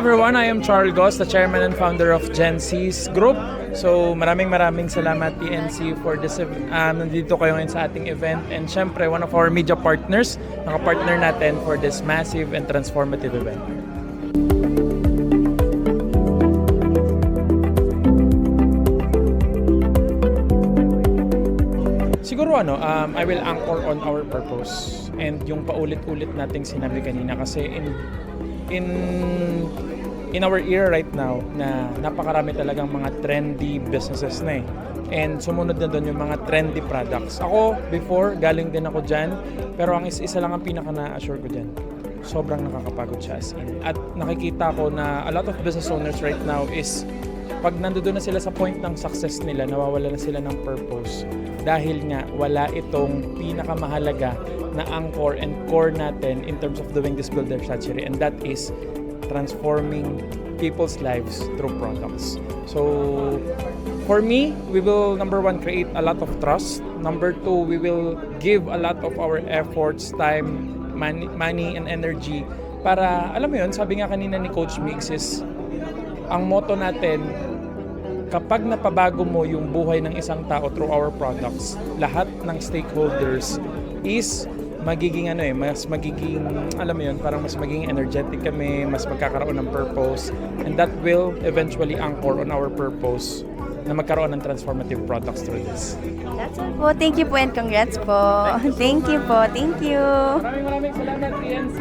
everyone, I am Charles Goss, the chairman and founder of Gen C's Group. So maraming salamat PNC for this nandito kayo ngayon sa ating event, and syempre one of our media partners, naka-partner natin for this massive and transformative event. Siguro I will anchor on our purpose and yung paulit-ulit nating sinabi kanina, kasi in our era right now na napakarami talagang mga trendy businesses na and sumunod na doon yung mga trendy products. Ako before galing din ako dyan, pero ang isa lang ang pinaka na-assure ko dyan, sobrang nakakapagod siya as in. At nakikita ko na a lot of business owners right now is pag nandoon na sila sa point ng success nila, nawawala na sila ng purpose dahil nga wala itong pinakamahalaga na anchor and core natin in terms of doing this builder strategy, and that is transforming people's lives through products. So for me, we will number one create a lot of trust. Number two, we will give a lot of our efforts, time, money and energy para, alam mo yun, sabi nga kanina ni Coach Mix is ang motto natin, kapag napabago mo yung buhay ng isang tao through our products, lahat ng stakeholders is magiging mas magiging, alam mo yun, parang mas magiging energetic kami, mas magkakaroon ng purpose, and that will eventually anchor on our purpose na magkaroon ng transformative products through this. That's all po. Thank you po and congrats po. Thank you po. Thank you. Maraming salamat, PNC.